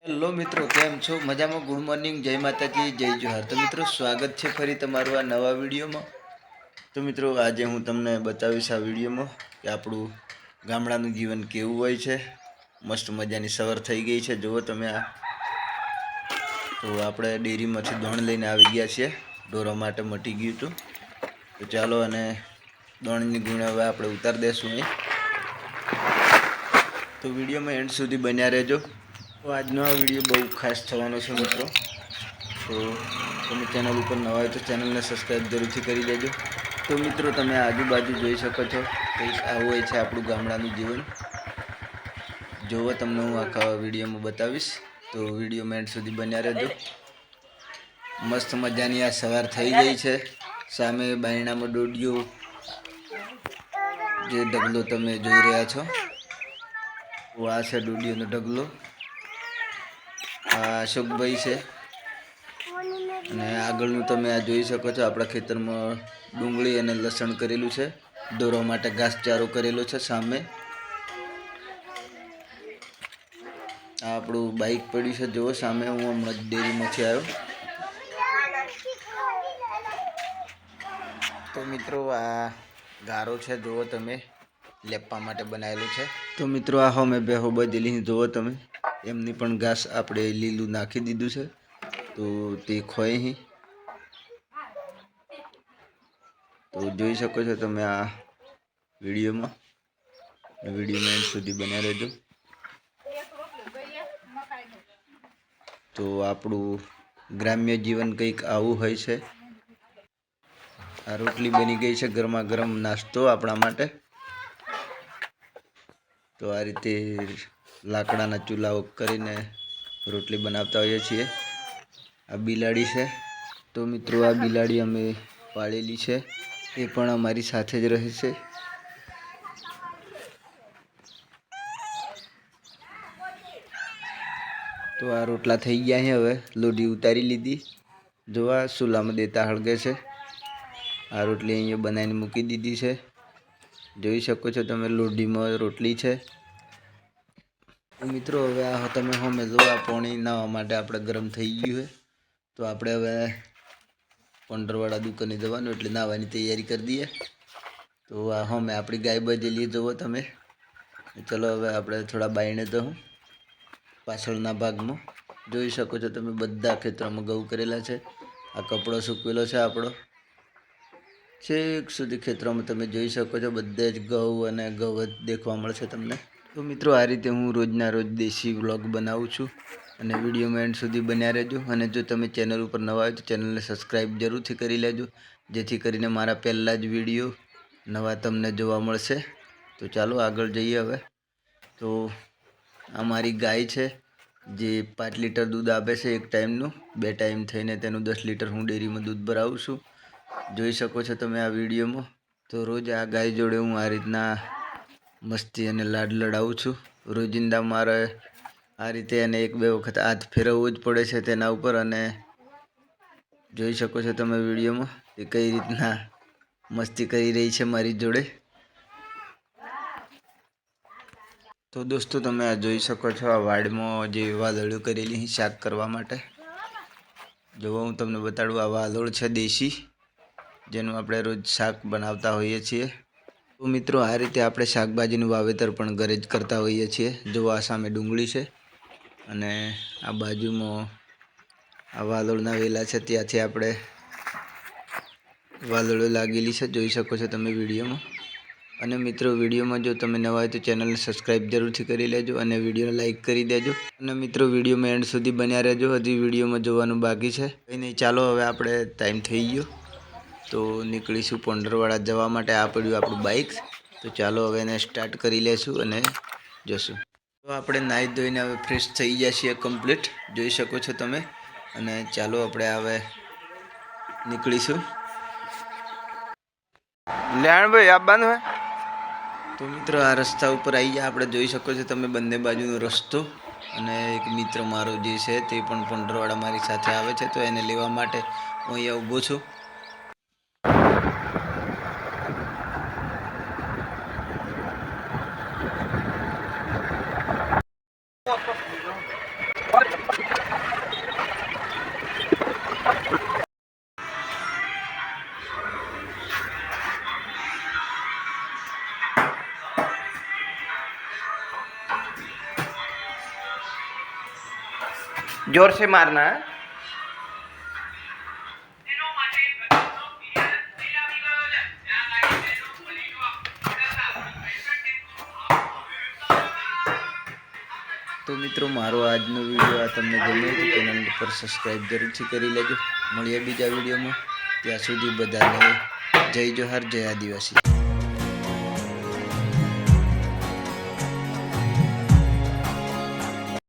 Hello મિત્રો, કેમ છો? મજામાં? ગુડ મોર્નિંગ, જય માતાજી, જય જોહાર. તો મિત્રો, સ્વાગત છે ફરી તમારું આ નવા વિડીયોમાં. તો મિત્રો, આજે હું તમને બતાવીશ આ વિડીયોમાં કે આપણું ગામડાનું જીવન કેવું હોય છે. મસ્ત મજાની સવાર થઈ ગઈ છે, જુઓ તમે આ. તો આપણે ડેરીમાંથી દોણ લઈને આવી ગયા છીએ, ઢોરા માટે મટી ગયું હતું. તો ચાલો, અને દોણની ગુણ હવે આપણે ઉતારી દઈશું અહીં. તો વિડીયોમાં એન્ડ સુધી બન્યા રહેજો. તો આજનો આ વિડીયો બહુ ખાસ થવાનો છે મિત્રો. તો તમે ચેનલ ઉપર નવા હોય તો ચેનલને સબસ્ક્રાઈબ જરૂરથી કરી દેજો. તો મિત્રો, તમે આજુબાજુ જોઈ શકો છો, કંઈક આવું હોય છે આપણું ગામડાનું જીવન. જોવો, તમને હું આખા વિડીયોમાં બતાવીશ. તો વિડીયોમાં એન્ડ સુધી બન્યા રહેજો. મસ્ત મજાની આ સવાર થઈ ગઈ છે. સામે બાયણામાં દોડ્યો જે ઢગલો તમે જોઈ રહ્યા છો, આ છે દોડીઓનો ઢગલો. આ અશોકભાઈ છે, અને આગળનું તમે આ જોઈ શકો છો, આપણા ખેતરમાં ડુંગળી અને લસણ કરેલું છે. દોરવા માટે ઘાસચારો કરેલો છે. સામે આ આપણું બાઇક પડ્યું છે, જુઓ સામે. હું હમણાં જ ડેરીમાંથી આવ્યો. તો મિત્રો, આ ગારો છે, જુઓ તમે, લેપવા માટે બનાવેલું છે. તો મિત્રો, આ મેં બેહો બધેલી જુઓ તમે, એમની પણ ઘાસ આપણે લીલું નાખી દીધું છે, તો તે ખોય અહીં. તો જોઈ શકો છો તમે આ વિડીયોમાં એન્ડ સુધી બન્યા રહેજો. તો આપણું ગ્રામ્ય જીવન કંઈક આવું હોય છે. આ રોટલી બની ગઈ છે, ગરમા ગરમ નાસ્તો આપણા માટે. તો આ રીતે લાકડાના ચૂલાઓ કરીને રોટલી બનાવતા હોઈએ છીએ. આ બિલાડી છે. તો મિત્રો, આ બિલાડી અમે પાળેલી છે, એ પણ અમારી સાથે જ રહે છે. તો આ રોટલા થઈ ગયા છે. હવે લોઢી ઉતારી લીધી. જોવા ચૂલામાં દેતા હળગે છે. આ રોટલી અહીંયા બનાવીને મૂકી દીધી છે, જોઈ શકો છો તમે. લોઢીમાં રોટલી છે. મિત્રો, હવે આ તમે હોમે જો, આ પાણી નાહવા માટે આપણે ગરમ થઈ ગયું છે. તો આપણે હવે પંડરવાળા દુકાને જવાનું, એટલે નાહવાની તૈયારી કરી દઈએ. તો આ હોમે આપણી ગાય બજેલી જુઓ તમે. ચલો, હવે આપણે થોડા બાયણે જવું. પાછળના ભાગમાં જોઈ શકો છો તમે, બધા ખેતરોમાં ઘઉં કરેલા છે. આ કપડો સૂકવેલો છે આપણો, છેક સુધી ખેતરોમાં તમે જોઈ શકો છો. બધે જ ઘઉં અને ઘઉં જ દેખવા મળશે તમને. તો મિત્રો, આ રીતે હું રોજના રોજ દેશી વ્લોગ બનાવું છું, અને વિડીયોમાં એન્ડ સુધી બન્યા રહેજો. અને જો તમે ચેનલ ઉપર નવા હોય તો ચેનલને સબસ્ક્રાઈબ જરૂરથી કરી લેજો, જેથી કરીને મારા પહેલાં જ વિડીયો નવા તમને જોવા મળશે. તો ચાલો આગળ જઈએ હવે. તો આ મારી ગાય છે, જે 5 લીટર દૂધ આપે છે એક ટાઈમનું. 2 ટાઈમ થઈને તેનું 10 લીટર હું ડેરીમાં દૂધ ભરાવું છું, જોઈ શકો છો તમે આ વિડીયોમાં. તો રોજ આ ગાય જોડે હું આ રીતના મસ્તી અને લાડ લડાવું છું. રોજિંદા મારે આ રીતે એને 1-2 વખત હાથ ફેરવવો જ પડે છે તેના ઉપર. અને જોઈ શકો છો તમે વિડીયોમાં એ કઈ રીતના મસ્તી કરી રહી છે મારી જોડે. તો દોસ્તો, તમે આ જોઈ શકો છો, આ વાડમાં જે વાદળીઓ કરેલી શાક કરવા માટે. જો હું તમને બતાડું, આ વાદળ છે દેશી, જેનું આપણે રોજ શાક બનાવતા હોઈએ છીએ. તો મિત્રો, આ રીતે આપણે શાકભાજીનું વાવેતર પણ ઘરે જ કરતા હોઈએ છીએ. જો આ સામે ડુંગળી છે, અને આ બાજુમાં આ વાદળના વેલા છે, ત્યાંથી આપણે વાદળો લાગેલી છે, જોઈ શકો છો તમે વિડીયોમાં. અને મિત્રો, વિડીયોમાં જો તમે નવા હોય તો ચેનલને સબસ્ક્રાઈબ જરૂરથી કરી લેજો, અને વિડીયોને લાઇક કરી દેજો. અને મિત્રો, વિડીયોમાં એન્ડ સુધી બન્યા રહેજો, હજી વિડીયોમાં જોવાનું બાકી છે. કંઈ નહીં, ચાલો હવે આપણે ટાઈમ થઈ ગયો, તો નીકળીશું પંડરવાળા જવા માટે. આ પડ્યું આપણું બાઇક. તો ચાલો હવે એને સ્ટાર્ટ કરી લેશું અને જશું. તો આપણે નાહી ધોઈને હવે ફ્રેશ થઈ ગયા છીએ કમ્પ્લીટ, જોઈ શકો છો તમે. અને ચાલો આપણે હવે નીકળીશું. લ્યાણભાઈ આવવાનું હે. તો મિત્રો, આ રસ્તા ઉપર આવી ગયા આપણે, જોઈ શકો છો તમે બંને બાજુનો રસ્તો. અને એક મિત્ર મારો જે છે તે પણ પંડરવાળા મારી સાથે આવે છે, તો એને લેવા માટે હું અહીંયા ઊભો છું. जोर से मारना है। તો મિત્રો મારો આજનો વિડીયો આ તમને ગમ્યો તો ચેનલ પર સબસ્ક્રાઈબ જરૂરથી કરી લેજો. મળીએ બીજા વિડીયોમાં. ત્યાં સુધી બધાને જય જોહાર, જય આદિવાસી.